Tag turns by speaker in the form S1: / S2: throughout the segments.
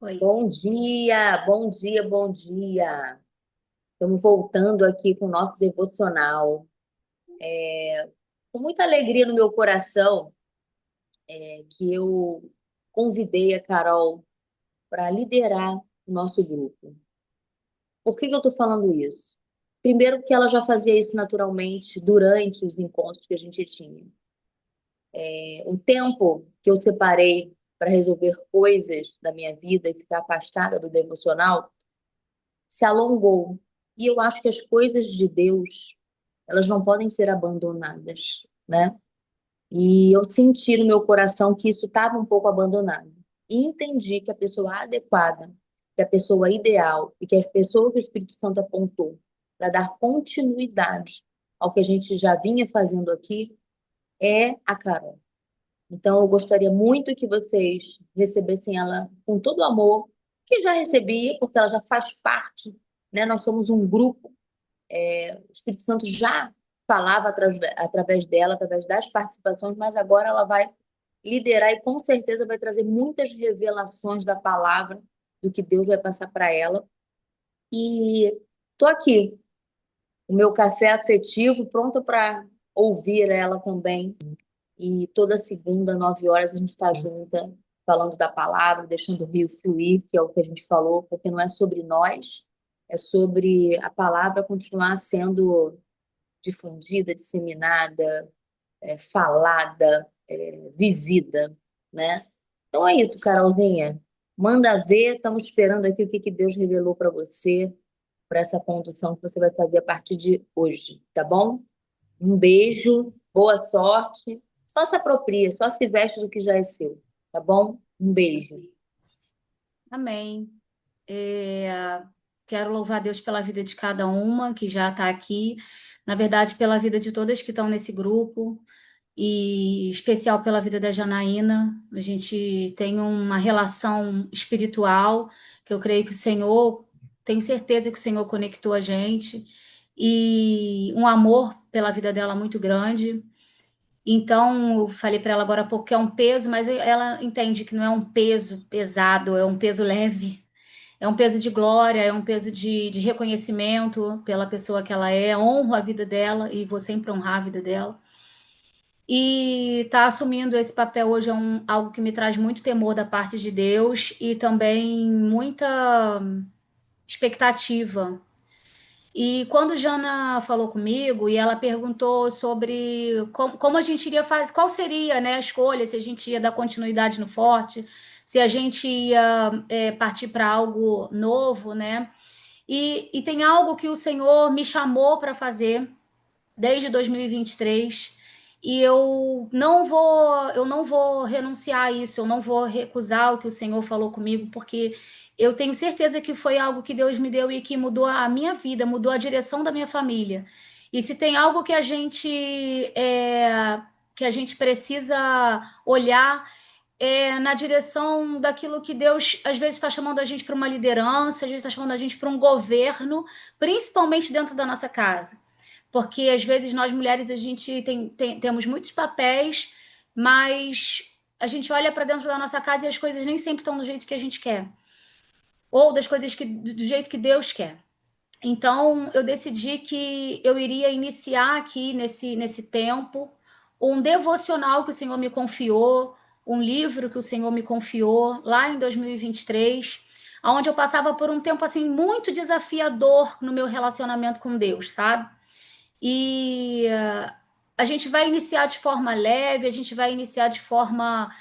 S1: Oi.
S2: Bom dia, bom dia, bom dia. Estamos voltando aqui com o nosso devocional. Com muita alegria no meu coração, que eu convidei a Carol para liderar o nosso grupo. Por que que eu estou falando isso? Primeiro, que ela já fazia isso naturalmente durante os encontros que a gente tinha. O tempo que eu separei para resolver coisas da minha vida e ficar afastada do devocional se alongou. E eu acho que as coisas de Deus, elas não podem ser abandonadas, né? E eu senti no meu coração que isso estava um pouco abandonado. E entendi que a pessoa adequada, que a pessoa ideal e que a pessoa que o Espírito Santo apontou para dar continuidade ao que a gente já vinha fazendo aqui é a Carol. Então, eu gostaria muito que vocês recebessem ela com todo o amor, que já recebia, porque ela já faz parte, né? Nós somos um grupo. O Espírito Santo já falava através dela, através das participações, mas agora ela vai liderar e com certeza vai trazer muitas revelações da palavra, do que Deus vai passar para ela. E estou aqui, o meu café afetivo, pronta para ouvir ela também. E toda segunda, 9 horas, a gente está junta, falando da palavra, deixando o rio fluir, que é o que a gente falou, porque não é sobre nós, é sobre a palavra continuar sendo difundida, disseminada, falada, vivida, né? Então é isso, Carolzinha. Manda ver, estamos esperando aqui o que que Deus revelou para você, para essa condução que você vai fazer a partir de hoje, tá bom? Um beijo, boa sorte. Só se apropria, só se veste do que já é seu, tá bom? Um beijo.
S1: Amém. Quero louvar Deus pela vida de cada uma que já está aqui, na verdade, pela vida de todas que estão nesse grupo, e em especial pela vida da Janaína. A gente tem uma relação espiritual que eu creio que o Senhor, tenho certeza que o Senhor conectou a gente, e um amor pela vida dela muito grande. Então, eu falei para ela agora há pouco que é um peso, mas ela entende que não é um peso pesado, é um peso leve, é um peso de glória, é um peso de reconhecimento pela pessoa que ela é. Honro a vida dela e vou sempre honrar a vida dela. E tá assumindo esse papel hoje é algo que me traz muito temor da parte de Deus e também muita expectativa. E quando Jana falou comigo e ela perguntou sobre como a gente iria fazer, qual seria, né, a escolha, se a gente ia dar continuidade no Forte, se a gente ia partir para algo novo, né? E tem algo que o Senhor me chamou para fazer desde 2023 e eu não vou renunciar a isso, eu não vou recusar o que o Senhor falou comigo, porque eu tenho certeza que foi algo que Deus me deu e que mudou a minha vida, mudou a direção da minha família. E se tem algo que a gente precisa olhar na direção daquilo que Deus às vezes está chamando a gente para uma liderança, às vezes está chamando a gente para um governo, principalmente dentro da nossa casa. Porque às vezes nós mulheres a gente temos muitos papéis, mas a gente olha para dentro da nossa casa e as coisas nem sempre estão do jeito que a gente quer, ou das coisas do jeito que Deus quer. Então eu decidi que eu iria iniciar aqui nesse tempo um devocional que o Senhor me confiou, um livro que o Senhor me confiou lá em 2023, onde eu passava por um tempo assim muito desafiador no meu relacionamento com Deus, sabe? E a gente vai iniciar de forma leve, a gente vai iniciar de forma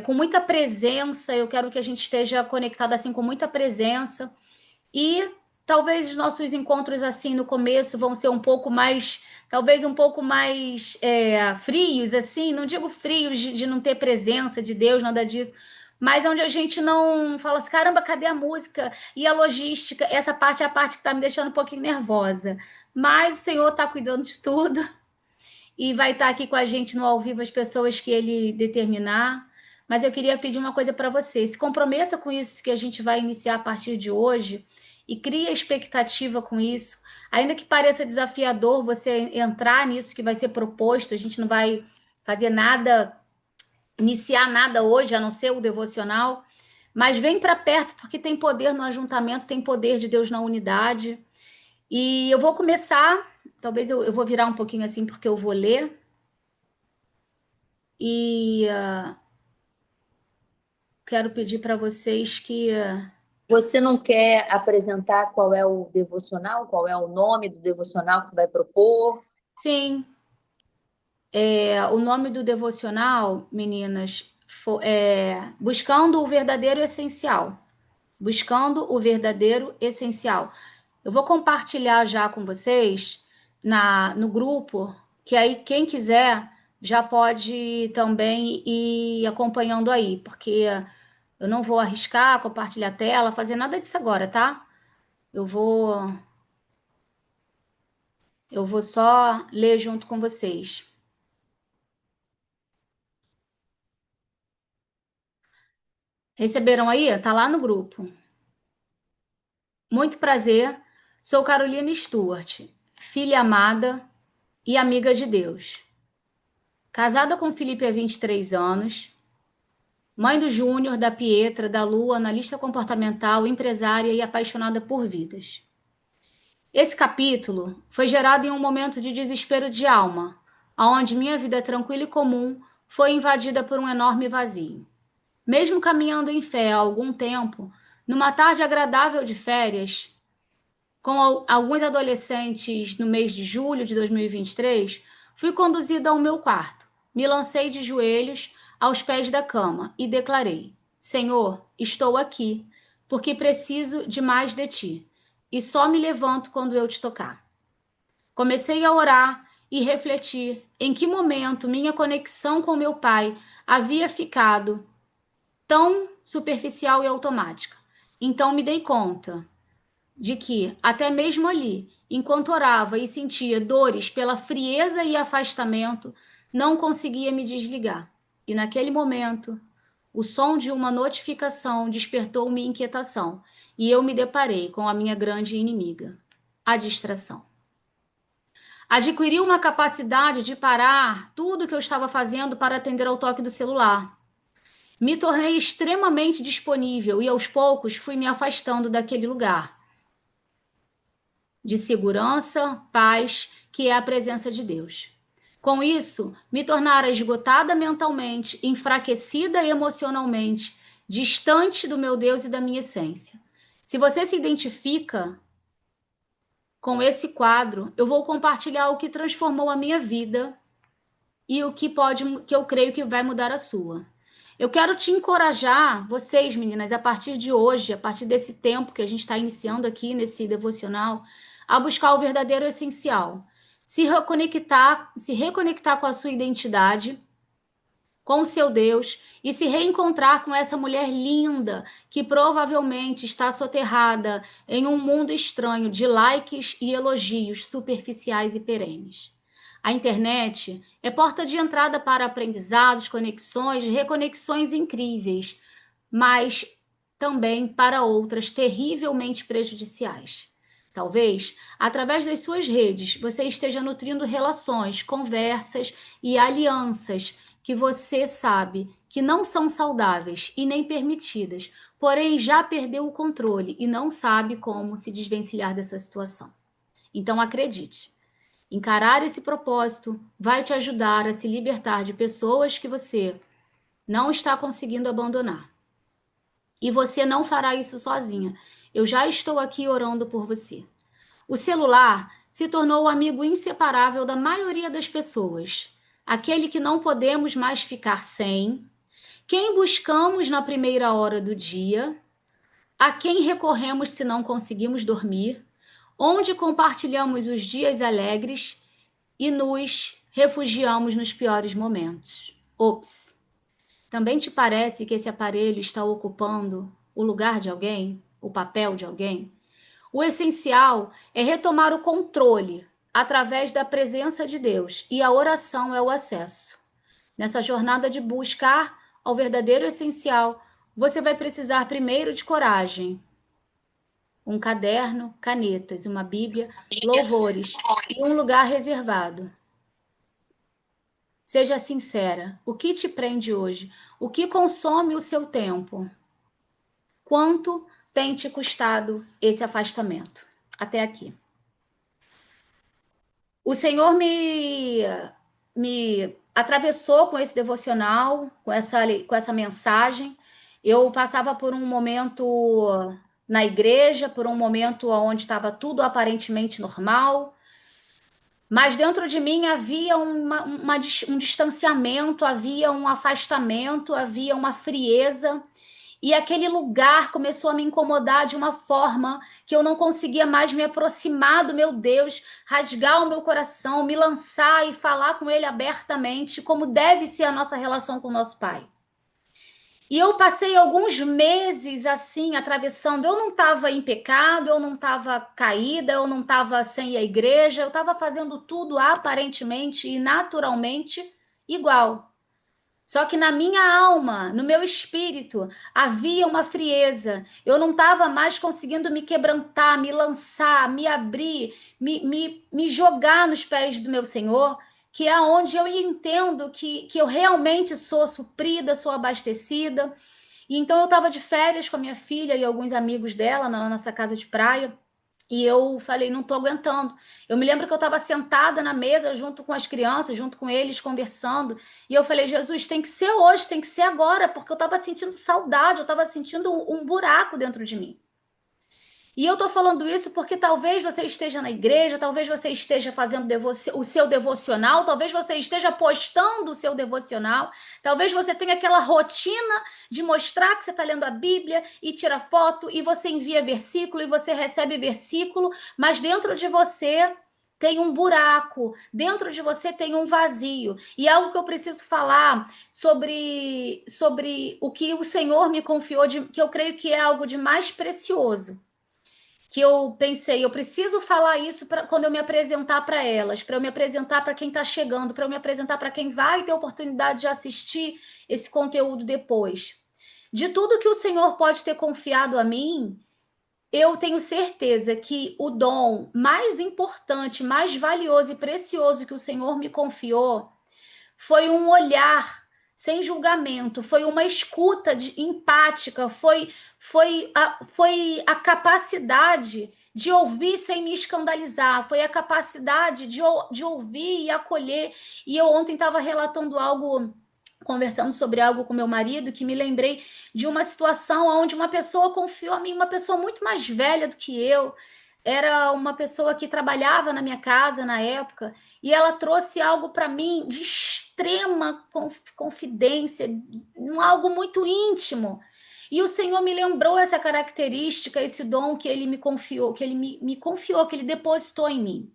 S1: com muita presença. Eu quero que a gente esteja conectado assim com muita presença. E talvez os nossos encontros assim no começo vão ser um pouco mais, talvez um pouco mais frios, assim. Não digo frios de não ter presença de Deus, nada disso. Mas onde a gente não fala assim, caramba, cadê a música e a logística? Essa parte é a parte que tá me deixando um pouquinho nervosa. Mas o Senhor tá cuidando de tudo e vai estar aqui com a gente no ao vivo as pessoas que Ele determinar. Mas eu queria pedir uma coisa para você: se comprometa com isso que a gente vai iniciar a partir de hoje e crie expectativa com isso. Ainda que pareça desafiador você entrar nisso que vai ser proposto, a gente não vai fazer nada, iniciar nada hoje, a não ser o devocional, Mas vem para perto porque tem poder no ajuntamento, tem poder de Deus na unidade. E eu vou começar, talvez eu vou virar um pouquinho assim porque eu vou ler. E quero pedir para vocês que.
S2: Você não quer apresentar qual é o devocional, qual é o nome do devocional que você vai propor?
S1: Sim, o nome do devocional, meninas, é Buscando o Verdadeiro Essencial. Buscando o Verdadeiro Essencial. Eu vou compartilhar já com vocês no grupo, que aí quem quiser já pode também ir acompanhando aí, porque eu não vou arriscar compartilhar a tela, fazer nada disso agora, tá? Eu vou, eu vou só ler junto com vocês. Receberam aí? Tá lá no grupo. Muito prazer, sou Carolina Stuart, filha amada e amiga de Deus. Casada com Felipe há 23 anos, mãe do Júnior, da Pietra, da Lu, analista comportamental, empresária e apaixonada por vidas. Esse capítulo foi gerado em um momento de desespero de alma, onde minha vida tranquila e comum foi invadida por um enorme vazio. Mesmo caminhando em fé há algum tempo, numa tarde agradável de férias, com alguns adolescentes no mês de julho de 2023, fui conduzida ao meu quarto. Me lancei de joelhos aos pés da cama e declarei: Senhor, estou aqui, porque preciso de mais de ti, e só me levanto quando eu te tocar. Comecei a orar e refletir em que momento minha conexão com meu pai havia ficado tão superficial e automática. Então me dei conta de que, até mesmo ali, enquanto orava e sentia dores pela frieza e afastamento, não conseguia me desligar. E naquele momento, o som de uma notificação despertou minha inquietação e eu me deparei com a minha grande inimiga, a distração. Adquiri uma capacidade de parar tudo o que eu estava fazendo para atender ao toque do celular. Me tornei extremamente disponível e aos poucos fui me afastando daquele lugar de segurança, paz, que é a presença de Deus. Com isso, me tornara esgotada mentalmente, enfraquecida emocionalmente, distante do meu Deus e da minha essência. Se você se identifica com esse quadro, eu vou compartilhar o que transformou a minha vida e o que eu creio que vai mudar a sua. Eu quero te encorajar, vocês, meninas, a partir de hoje, a partir desse tempo que a gente está iniciando aqui nesse devocional, a buscar o verdadeiro essencial. Se reconectar com a sua identidade, com o seu Deus e se reencontrar com essa mulher linda que provavelmente está soterrada em um mundo estranho de likes e elogios superficiais e perenes. A internet é porta de entrada para aprendizados, conexões, reconexões incríveis, mas também para outras terrivelmente prejudiciais. Talvez, através das suas redes, você esteja nutrindo relações, conversas e alianças que você sabe que não são saudáveis e nem permitidas, porém já perdeu o controle e não sabe como se desvencilhar dessa situação. Então acredite, encarar esse propósito vai te ajudar a se libertar de pessoas que você não está conseguindo abandonar. E você não fará isso sozinha. Eu já estou aqui orando por você. O celular se tornou o amigo inseparável da maioria das pessoas. Aquele que não podemos mais ficar sem, quem buscamos na primeira hora do dia, a quem recorremos se não conseguimos dormir, onde compartilhamos os dias alegres e nos refugiamos nos piores momentos. Ops! Também te parece que esse aparelho está ocupando o lugar de alguém, o papel de alguém? O essencial é retomar o controle através da presença de Deus, e a oração é o acesso. Nessa jornada de buscar ao verdadeiro essencial, você vai precisar primeiro de coragem, um caderno, canetas, uma Bíblia, louvores e um lugar reservado. Seja sincera, o que te prende hoje? O que consome o seu tempo? Quanto tem te custado esse afastamento? Até aqui. O Senhor me atravessou com esse devocional, com essa mensagem. Eu passava por um momento na igreja, por um momento onde estava tudo aparentemente normal, mas dentro de mim havia um distanciamento, havia um afastamento, havia uma frieza. E aquele lugar começou a me incomodar de uma forma que eu não conseguia mais me aproximar do meu Deus, rasgar o meu coração, me lançar e falar com Ele abertamente, como deve ser a nossa relação com o nosso Pai. E eu passei alguns meses assim, atravessando. Eu não estava em pecado, eu não estava caída, eu não estava sem ir à igreja, eu estava fazendo tudo aparentemente e naturalmente igual. Só que na minha alma, no meu espírito, havia uma frieza. Eu não estava mais conseguindo me quebrantar, me lançar, me abrir, me jogar nos pés do meu Senhor, que é onde eu entendo que eu realmente sou suprida, sou abastecida. E então eu estava de férias com a minha filha e alguns amigos dela na nossa casa de praia. E eu falei, não tô aguentando. Eu me lembro que eu estava sentada na mesa junto com as crianças, junto com eles, conversando. E eu falei, Jesus, tem que ser hoje, tem que ser agora, porque eu estava sentindo saudade, eu estava sentindo um buraco dentro de mim. E eu tô falando isso porque talvez você esteja na igreja, talvez você esteja fazendo o seu devocional, talvez você esteja postando o seu devocional, talvez você tenha aquela rotina de mostrar que você está lendo a Bíblia e tira foto e você envia versículo e você recebe versículo, mas dentro de você tem um buraco, dentro de você tem um vazio. E algo que eu preciso falar sobre o que o Senhor me confiou, que eu creio que é algo de mais precioso, que eu pensei, eu preciso falar isso quando eu me apresentar para elas, para eu me apresentar para quem está chegando, para eu me apresentar para quem vai ter oportunidade de assistir esse conteúdo depois. De tudo que o Senhor pode ter confiado a mim, eu tenho certeza que o dom mais importante, mais valioso e precioso que o Senhor me confiou foi um olhar sem julgamento, foi uma escuta empática, foi a capacidade de ouvir sem me escandalizar, foi a capacidade de ouvir e acolher. E eu ontem estava relatando algo, conversando sobre algo com meu marido, que me lembrei de uma situação onde uma pessoa confiou a mim, uma pessoa muito mais velha do que eu, era uma pessoa que trabalhava na minha casa na época, e ela trouxe algo para mim de extrema confidência, algo muito íntimo. E o Senhor me lembrou essa característica, esse dom que ele me confiou, que ele me confiou, que ele depositou em mim,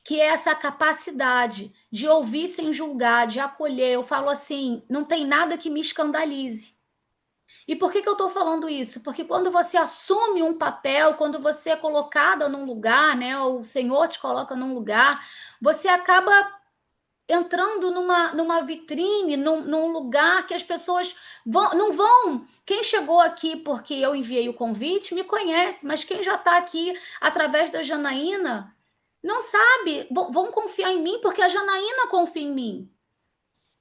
S1: que é essa capacidade de ouvir sem julgar, de acolher. Eu falo assim, não tem nada que me escandalize. E por que eu estou falando isso? Porque quando você assume um papel, quando você é colocada num lugar, né, o Senhor te coloca num lugar, você acaba entrando numa vitrine, num lugar que as pessoas não vão. Quem chegou aqui porque eu enviei o convite me conhece, mas quem já está aqui através da Janaína não sabe. Vão confiar em mim porque a Janaína confia em mim.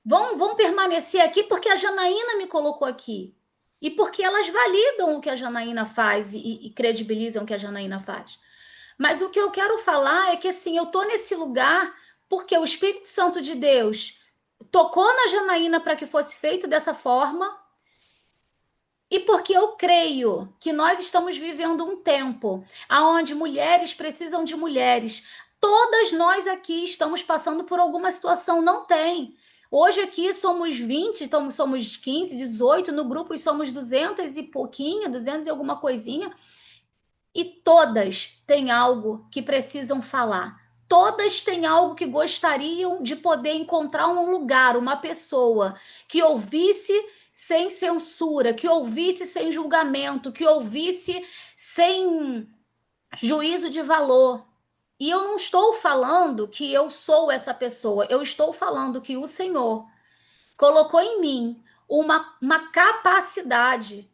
S1: Vão permanecer aqui porque a Janaína me colocou aqui. E porque elas validam o que a Janaína faz e credibilizam o que a Janaína faz. Mas o que eu quero falar é que assim, eu tô nesse lugar porque o Espírito Santo de Deus tocou na Janaína para que fosse feito dessa forma, e porque eu creio que nós estamos vivendo um tempo onde mulheres precisam de mulheres. Todas nós aqui estamos passando por alguma situação, não tem. Hoje aqui somos 20, então somos 15, 18, no grupo somos 200 e pouquinho, 200 e alguma coisinha. E todas têm algo que precisam falar. Todas têm algo que gostariam de poder encontrar um lugar, uma pessoa que ouvisse sem censura, que ouvisse sem julgamento, que ouvisse sem juízo de valor. E eu não estou falando que eu sou essa pessoa, eu estou falando que o Senhor colocou em mim uma capacidade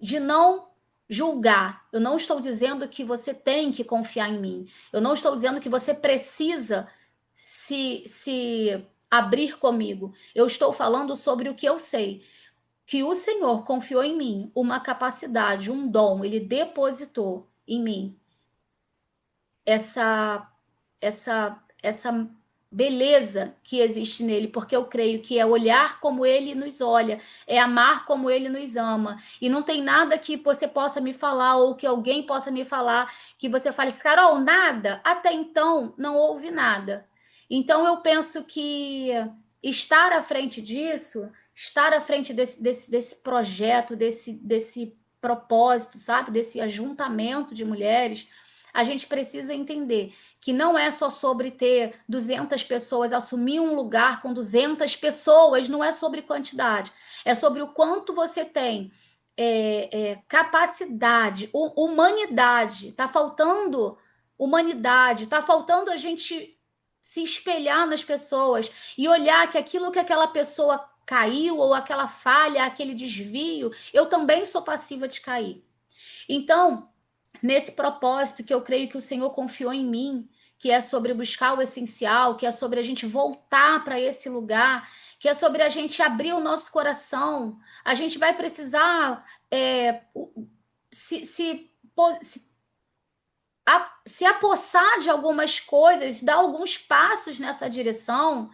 S1: de não julgar. Eu não estou dizendo que você tem que confiar em mim. Eu não estou dizendo que você precisa se abrir comigo. Eu estou falando sobre o que eu sei. que o Senhor confiou em mim uma capacidade, um dom, ele depositou em mim essa beleza que existe nele, porque eu creio que é olhar como ele nos olha, é amar como ele nos ama. E não tem nada que você possa me falar ou que alguém possa me falar que você fale, Carol, nada. Até então não houve nada. Então eu penso que estar à frente disso, estar à frente desse projeto, desse propósito, sabe, desse ajuntamento de mulheres, a gente precisa entender que não é só sobre ter 200 pessoas, assumir um lugar com 200 pessoas, não é sobre quantidade, é sobre o quanto você tem capacidade, humanidade. Está faltando humanidade, está faltando a gente se espelhar nas pessoas e olhar que aquilo que aquela pessoa caiu, ou aquela falha, aquele desvio, eu também sou passiva de cair. Então, nesse propósito que eu creio que o Senhor confiou em mim, que é sobre buscar o essencial, que é sobre a gente voltar para esse lugar, que é sobre a gente abrir o nosso coração. A gente vai precisar se, se, se, se apossar de algumas coisas, dar alguns passos nessa direção,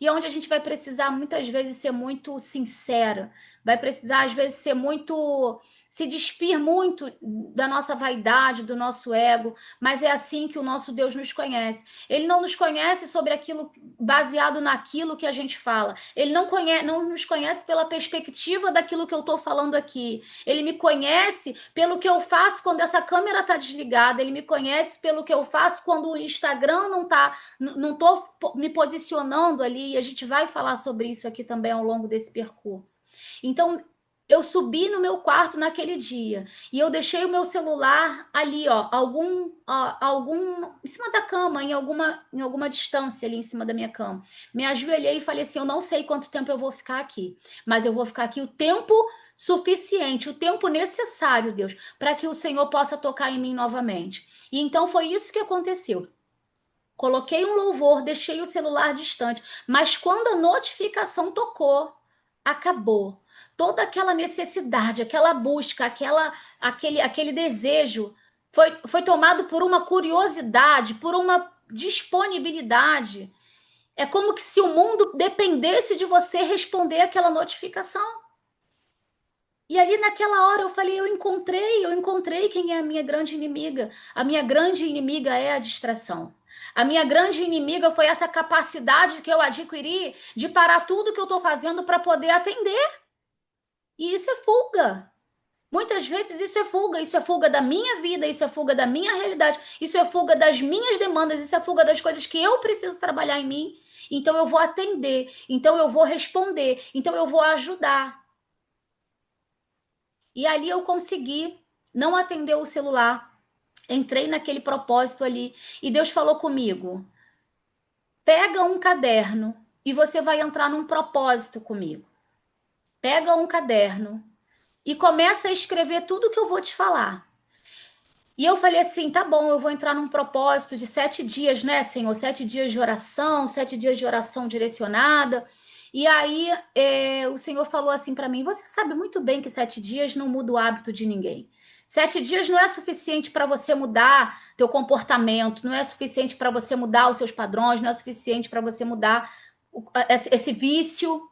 S1: e onde a gente vai precisar muitas vezes ser muito sincera, vai precisar às vezes ser muito, se despir muito da nossa vaidade, do nosso ego, mas é assim que o nosso Deus nos conhece. Ele não nos conhece sobre aquilo, baseado naquilo que a gente fala. Ele não nos conhece pela perspectiva daquilo que eu estou falando aqui. Ele me conhece pelo que eu faço quando essa câmera está desligada. Ele me conhece pelo que eu faço quando o Instagram não estou me posicionando ali. E a gente vai falar sobre isso aqui também ao longo desse percurso. Então, eu subi no meu quarto naquele dia e eu deixei o meu celular ali, ó, em cima da cama, em alguma distância ali em cima da minha cama. Me ajoelhei e falei assim: eu não sei quanto tempo eu vou ficar aqui, mas eu vou ficar aqui o tempo suficiente, o tempo necessário, Deus, para que o Senhor possa tocar em mim novamente. E então foi isso que aconteceu. Coloquei um louvor, deixei o celular distante, mas quando a notificação tocou, acabou. Toda aquela necessidade, aquela busca, aquele desejo foi tomado por uma curiosidade, por uma disponibilidade. É como que se o mundo dependesse de você responder aquela notificação. E ali naquela hora eu falei, eu encontrei quem é a minha grande inimiga. A minha grande inimiga é a distração. A minha grande inimiga foi essa capacidade que eu adquiri de parar tudo que eu estou fazendo para poder atender. E isso é fuga. Muitas vezes isso é fuga da minha vida, isso é fuga da minha realidade, isso é fuga das minhas demandas, isso é fuga das coisas que eu preciso trabalhar em mim. Então eu vou atender, então eu vou responder, então eu vou ajudar. E ali eu consegui não atender o celular. Entrei naquele propósito ali e Deus falou comigo: pega um caderno e você vai entrar num propósito comigo. Pega um caderno e começa a escrever tudo que eu vou te falar. E eu falei assim: tá bom, eu vou entrar num propósito de 7 dias, né, Senhor? 7 dias de oração, 7 dias de oração direcionada. E aí o Senhor falou assim para mim: você sabe muito bem que 7 dias não muda o hábito de ninguém. 7 dias não é suficiente para você mudar teu comportamento, não é suficiente para você mudar os seus padrões, não é suficiente para você mudar esse vício.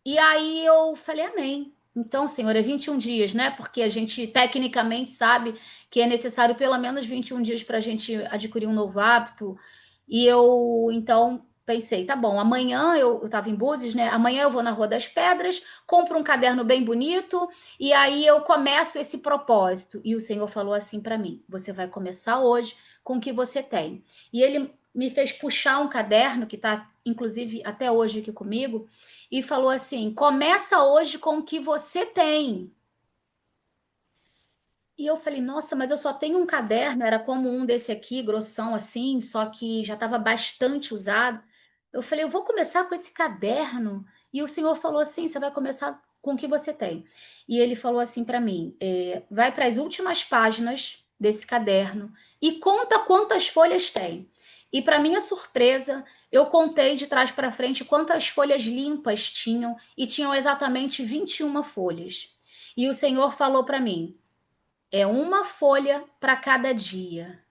S1: E aí eu falei, amém. Então, Senhor, é 21 dias, né? Porque a gente tecnicamente sabe que é necessário pelo menos 21 dias para a gente adquirir um novo hábito. E eu, então, pensei, tá bom, amanhã eu estava em Búzios, né? Amanhã eu vou na Rua das Pedras, compro um caderno bem bonito e aí eu começo esse propósito. E o Senhor falou assim para mim: você vai começar hoje com o que você tem. E ele me fez puxar um caderno que está, inclusive, até hoje aqui comigo e falou assim: começa hoje com o que você tem. E eu falei, nossa, mas eu só tenho um caderno, era como um desse aqui, grossão assim, só que já estava bastante usado. Eu falei, eu vou começar com esse caderno. E o senhor falou assim: você vai começar com o que você tem. E ele falou assim para mim: vai para as últimas páginas desse caderno e conta quantas folhas tem. E, para minha surpresa, eu contei de trás para frente quantas folhas limpas tinham, e tinham exatamente 21 folhas. E o Senhor falou para mim: é uma folha para cada dia.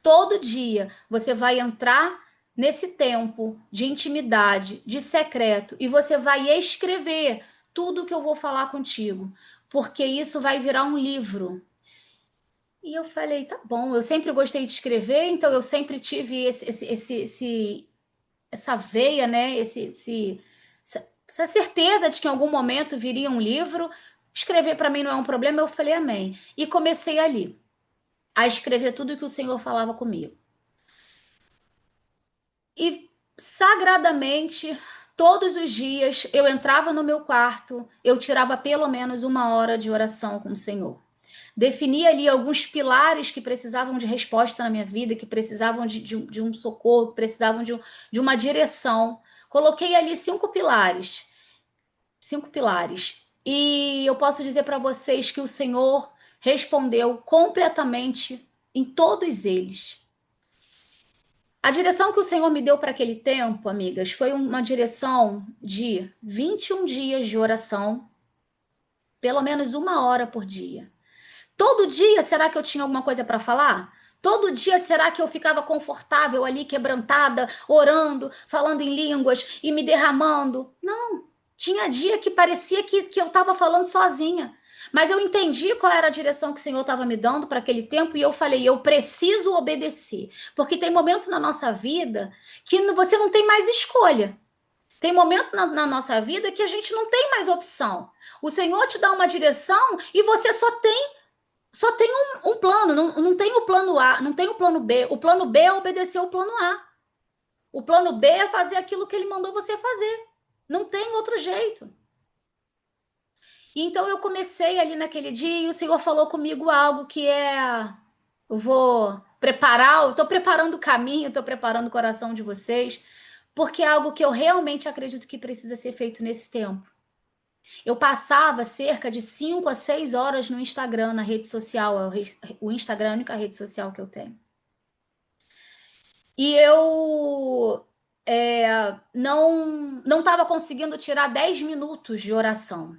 S1: Todo dia você vai entrar nesse tempo de intimidade, de secreto, e você vai escrever tudo que eu vou falar contigo, porque isso vai virar um livro. E eu falei, tá bom, eu sempre gostei de escrever, então eu sempre tive essa veia, né? Essa certeza de que em algum momento viria um livro. Escrever para mim não é um problema, eu falei amém. E comecei ali a escrever tudo que o Senhor falava comigo. E sagradamente, todos os dias, eu entrava no meu quarto, eu tirava pelo menos 1 hora de oração com o Senhor. Definia ali alguns pilares que precisavam de resposta na minha vida, que precisavam de um socorro, que precisavam de uma direção. Coloquei ali 5 pilares. 5 pilares. E eu posso dizer para vocês que o Senhor respondeu completamente em todos eles. A direção que o Senhor me deu para aquele tempo, amigas, foi uma direção de 21 dias de oração, pelo menos 1 hora por dia. Todo dia, será que eu tinha alguma coisa para falar? Todo dia, será que eu ficava confortável ali, quebrantada, orando, falando em línguas e me derramando? Não. Tinha dia que parecia que eu estava falando sozinha. Mas eu entendi qual era a direção que o Senhor estava me dando para aquele tempo e eu falei, eu preciso obedecer. Porque tem momento na nossa vida que você não tem mais escolha. Tem momento na nossa vida que a gente não tem mais opção. O Senhor te dá uma direção e você só tem um plano, não tem o plano A, não tem o plano B. O plano B é obedecer o plano A. O plano B é fazer aquilo que ele mandou você fazer. Não tem outro jeito. E então eu comecei ali naquele dia e o Senhor falou comigo algo que eu vou preparar, eu estou preparando o caminho, estou preparando o coração de vocês, porque é algo que eu realmente acredito que precisa ser feito nesse tempo. Eu passava cerca de 5 a 6 horas no Instagram, na rede social. O Instagram é a única rede social que eu tenho. E eu não estava conseguindo tirar 10 minutos de oração.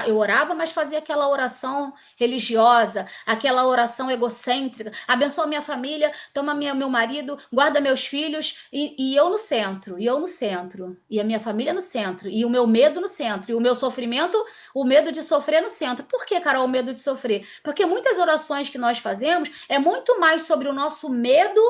S1: Eu orava, mas fazia aquela oração religiosa, aquela oração egocêntrica. Abençoa minha família, toma meu marido, guarda meus filhos, e eu no centro, e a minha família no centro, e o meu medo no centro, e o meu sofrimento, o medo de sofrer no centro. Por que, Carol, o medo de sofrer? Porque muitas orações que nós fazemos é muito mais sobre o nosso medo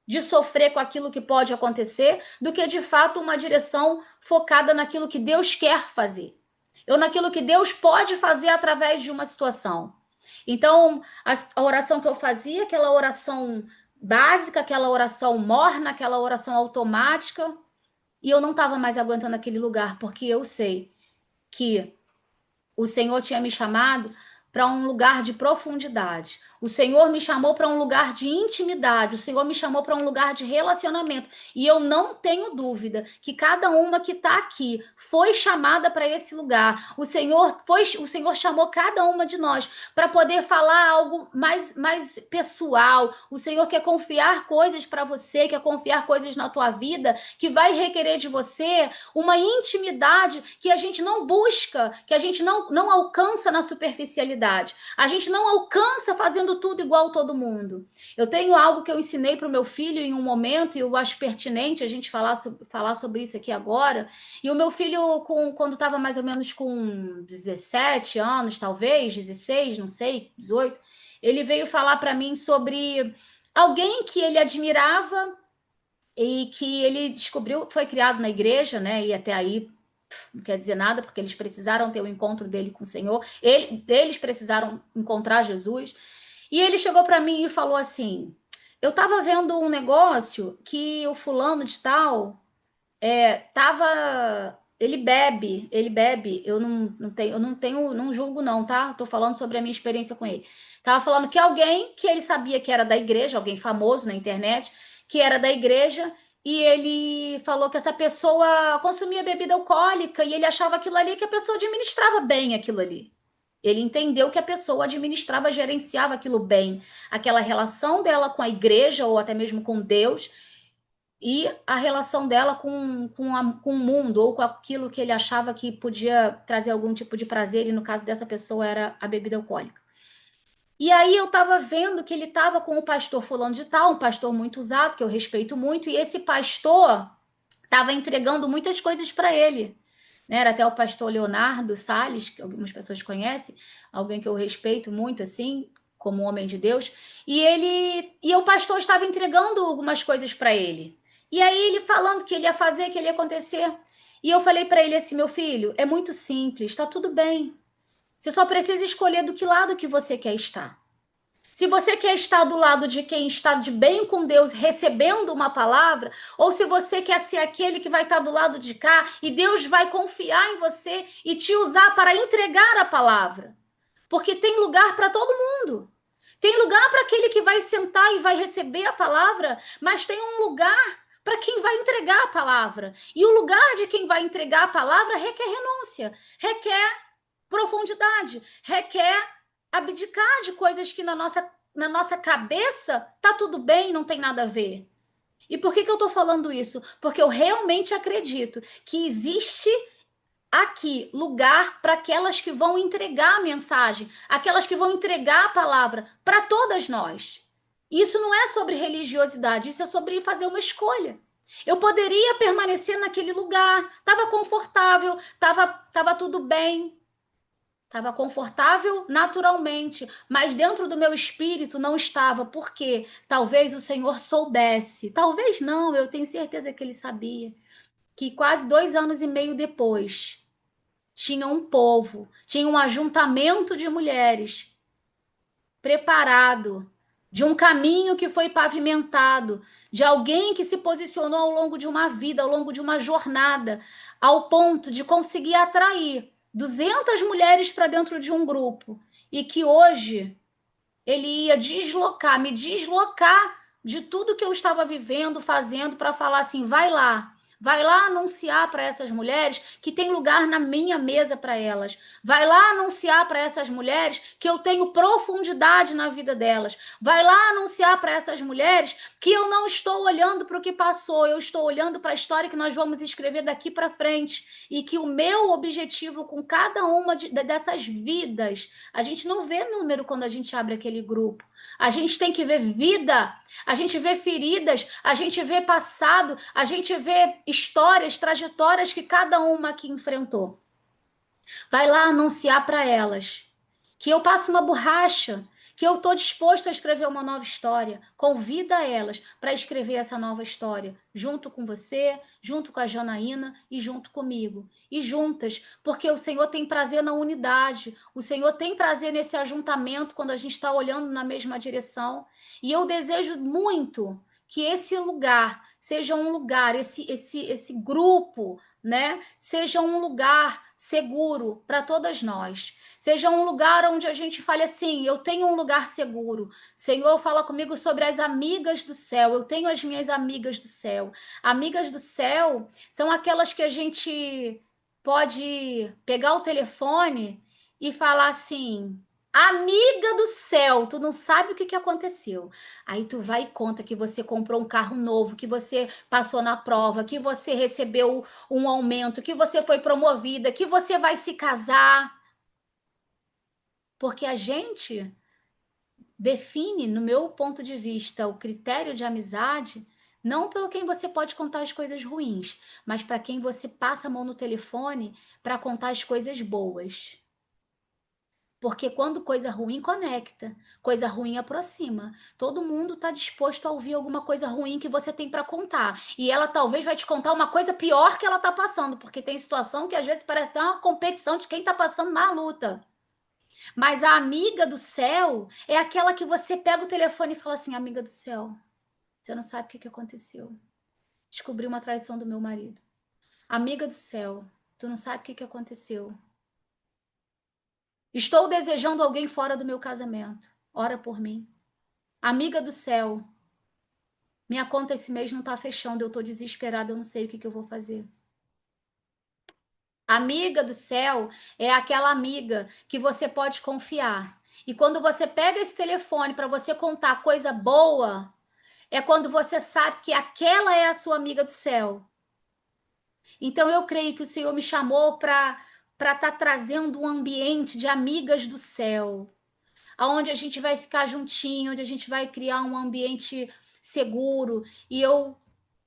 S1: de sofrer com aquilo que pode acontecer, do que de fato uma direção focada naquilo que Deus quer fazer. Ou naquilo que Deus pode fazer através de uma situação. Então, a oração que eu fazia, aquela oração básica, aquela oração morna, aquela oração automática, e eu não estava mais aguentando aquele lugar, porque eu sei que o Senhor tinha me chamado para um lugar de profundidade. O Senhor me chamou para um lugar de intimidade. O Senhor me chamou para um lugar de relacionamento. E eu não tenho dúvida que cada uma que está aqui foi chamada para esse lugar. O Senhor chamou cada uma de nós para poder falar algo mais pessoal. O Senhor quer confiar coisas para você, quer confiar coisas na tua vida que vai requerer de você uma intimidade que a gente não busca, que a gente não alcança na superficialidade. A gente não alcança fazendo tudo igual todo mundo. Eu tenho algo que eu ensinei para o meu filho em um momento, e eu acho pertinente a gente falar sobre isso aqui agora. E o meu filho, quando estava mais ou menos com 17 anos, talvez, 16, não sei, 18, ele veio falar para mim sobre alguém que ele admirava e que ele descobriu, foi criado na igreja, né? E até aí não quer dizer nada, porque eles precisaram ter o encontro dele com o Senhor, eles precisaram encontrar Jesus. E ele chegou para mim e falou assim: eu estava vendo um negócio que o fulano de tal tava. Ele bebe. Eu não julgo, não, tá? Tô falando sobre a minha experiência com ele. Tava falando que alguém que ele sabia que era da igreja, alguém famoso na internet, que era da igreja, e ele falou que essa pessoa consumia bebida alcoólica e ele achava aquilo ali que a pessoa administrava bem aquilo ali. Ele entendeu que a pessoa administrava, gerenciava aquilo bem, aquela relação dela com a igreja ou até mesmo com Deus. e a relação dela com o mundo, ou com aquilo que ele achava que podia trazer algum tipo de prazer, e no caso dessa pessoa era a bebida alcoólica. E aí eu estava vendo que ele estava com o pastor fulano de tal, um pastor muito usado, que eu respeito muito, e esse pastor estava entregando muitas coisas para ele. Né? Era até o pastor Leonardo Salles, que algumas pessoas conhecem, alguém que eu respeito muito, assim, como homem de Deus. E o pastor estava entregando algumas coisas para ele. E aí ele falando que ele ia fazer, que ele ia acontecer. E eu falei para ele assim, meu filho, é muito simples, está tudo bem. Você só precisa escolher do que lado que você quer estar. Se você quer estar do lado de quem está de bem com Deus, recebendo uma palavra, ou se você quer ser aquele que vai estar do lado de cá e Deus vai confiar em você e te usar para entregar a palavra. Porque tem lugar para todo mundo. Tem lugar para aquele que vai sentar e vai receber a palavra, mas tem um lugar para quem vai entregar a palavra. E o lugar de quem vai entregar a palavra requer renúncia, requer profundidade, requer abdicar de coisas que na nossa cabeça tá tudo bem, não tem nada a ver. E por que eu tô falando isso? Porque eu realmente acredito que existe aqui lugar para aquelas que vão entregar a mensagem, aquelas que vão entregar a palavra para todas nós. Isso não é sobre religiosidade, isso é sobre fazer uma escolha. Eu poderia permanecer naquele lugar, estava confortável, estava tudo bem, estava confortável naturalmente, mas dentro do meu espírito não estava, porque talvez o Senhor soubesse, talvez não, eu tenho certeza que ele sabia, que quase 2 anos e meio depois tinha um povo, tinha um ajuntamento de mulheres preparado, de um caminho que foi pavimentado, de alguém que se posicionou ao longo de uma vida, ao longo de uma jornada, ao ponto de conseguir atrair 200 mulheres para dentro de um grupo, e que hoje ele ia me deslocar de tudo que eu estava vivendo, fazendo, para falar assim: vai lá anunciar para essas mulheres que tem lugar na minha mesa para elas. Vai lá anunciar para essas mulheres que eu tenho profundidade na vida delas. Vai lá anunciar para essas mulheres que eu não estou olhando para o que passou, eu estou olhando para a história que nós vamos escrever daqui para frente. E que o meu objetivo com cada uma dessas vidas, a gente não vê número quando a gente abre aquele grupo. A gente tem que ver vida, a gente vê feridas, a gente vê passado, a gente vê histórias, trajetórias que cada uma aqui enfrentou. Vai lá anunciar para elas que eu passo uma borracha, que eu estou disposto a escrever uma nova história. Convida elas para escrever essa nova história, junto com você, junto com a Janaína e junto comigo. E juntas, porque o Senhor tem prazer na unidade, o Senhor tem prazer nesse ajuntamento quando a gente está olhando na mesma direção. E eu desejo muito que esse lugar seja um lugar, esse grupo, né, seja um lugar seguro para todas nós. Seja um lugar onde a gente fale assim: eu tenho um lugar seguro. Senhor, fala comigo sobre as amigas do céu. Eu tenho as minhas amigas do céu. Amigas do céu são aquelas que a gente pode pegar o telefone e falar assim: amiga do céu, tu não sabe o que aconteceu. Aí tu vai e conta que você comprou um carro novo, que você passou na prova, que você recebeu um aumento, que você foi promovida, que você vai se casar. Porque a gente define, no meu ponto de vista, o critério de amizade não pelo quem você pode contar as coisas ruins, mas para quem você passa a mão no telefone para contar as coisas boas. Porque quando coisa ruim conecta, coisa ruim aproxima. Todo mundo está disposto a ouvir alguma coisa ruim que você tem para contar. E ela talvez vai te contar uma coisa pior que ela está passando, porque tem situação que às vezes parece ter uma competição de quem está passando na luta. Mas a amiga do céu é aquela que você pega o telefone e fala assim: amiga do céu, você não sabe o que aconteceu. Descobri uma traição do meu marido. Amiga do céu, tu não sabe o que aconteceu. Estou desejando alguém fora do meu casamento. Ora por mim. Amiga do céu, minha conta esse mês não está fechando, eu estou desesperada, eu não sei o que eu vou fazer. Amiga do céu é aquela amiga que você pode confiar. E quando você pega esse telefone para você contar coisa boa, É quando você sabe que aquela é a sua amiga do céu. Então eu creio que o Senhor me chamou para estar trazendo um ambiente de amigas do céu, aonde a gente vai ficar juntinho, onde a gente vai criar um ambiente seguro. E eu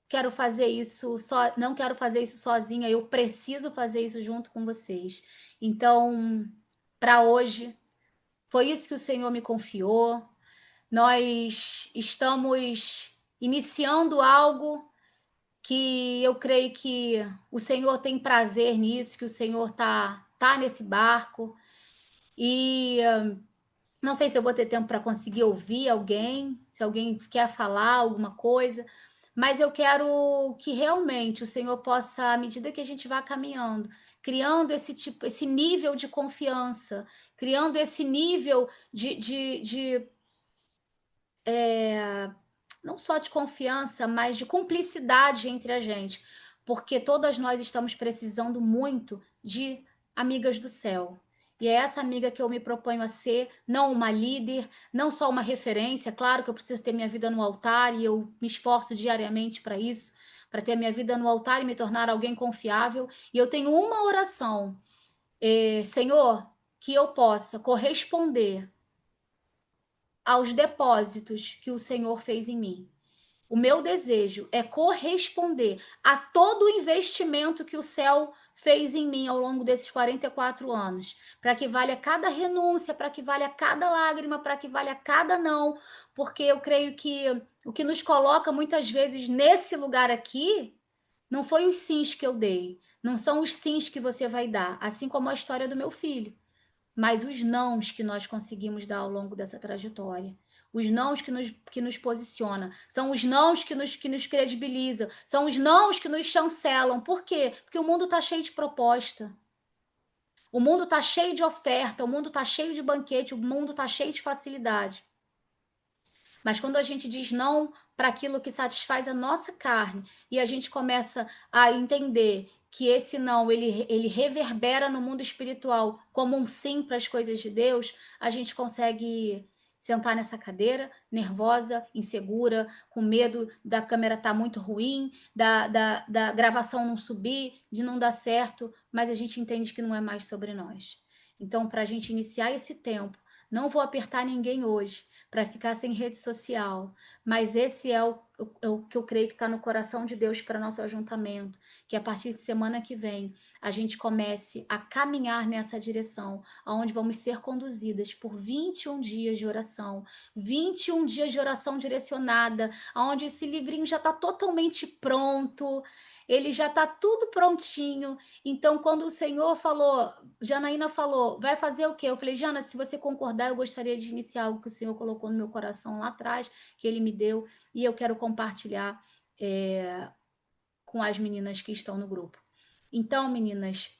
S1: quero fazer isso só, não quero fazer isso sozinha, eu preciso fazer isso junto com vocês. Então, para hoje, foi isso que o Senhor me confiou. Nós estamos iniciando algo que eu creio que o Senhor tem prazer nisso, que o Senhor tá nesse barco. E não sei se eu vou ter tempo para conseguir ouvir alguém, se alguém quer falar alguma coisa, mas eu quero que realmente o Senhor possa, à medida que a gente vá caminhando, criando esse nível de confiança, criando esse nível de não só de confiança, mas de cumplicidade entre a gente, porque todas nós estamos precisando muito de amigas do céu. E é essa amiga que eu me proponho a ser, não uma líder, não só uma referência. Claro que eu preciso ter minha vida no altar e eu me esforço diariamente para isso, para ter minha vida no altar e me tornar alguém confiável. E eu tenho uma oração, Senhor, que eu possa corresponder aos depósitos que o Senhor fez em mim. O meu desejo é corresponder a todo o investimento que o céu fez em mim ao longo desses 44 anos, para que valha cada renúncia, para que valha cada lágrima, para que valha cada não, porque eu creio que o que nos coloca muitas vezes nesse lugar aqui não foi os sims que eu dei, não são os sims que você vai dar, assim como a história do meu filho, mas os nãos que nós conseguimos dar ao longo dessa trajetória. Os nãos que nos posiciona, são os nãos que nos credibilizam, são os nãos que nos chancelam. Por quê? Porque o mundo está cheio de proposta. O mundo está cheio de oferta, o mundo está cheio de banquete, o mundo está cheio de facilidade. Mas quando a gente diz não para aquilo que satisfaz a nossa carne e a gente começa a entender que esse não ele reverbera no mundo espiritual como um sim para as coisas de Deus, a gente consegue sentar nessa cadeira nervosa, insegura, com medo da câmera estar muito ruim, da gravação não subir, de não dar certo, mas a gente entende que não é mais sobre nós. Então, para a gente iniciar esse tempo, não vou apertar ninguém hoje, para ficar sem rede social. Mas esse é o que eu creio que está no coração de Deus para nosso ajuntamento, que a partir de semana que vem a gente comece a caminhar nessa direção, aonde vamos ser conduzidas por 21 dias de oração, 21 dias de oração direcionada, aonde esse livrinho já está totalmente pronto, ele já está tudo prontinho. Então, quando o Senhor falou, Janaína falou, vai fazer o quê? Eu falei, Jana, se você concordar, eu gostaria de iniciar algo que o Senhor colocou no meu coração lá atrás, que Ele me deu, e eu quero compartilhar com as meninas que estão no grupo. Então, meninas,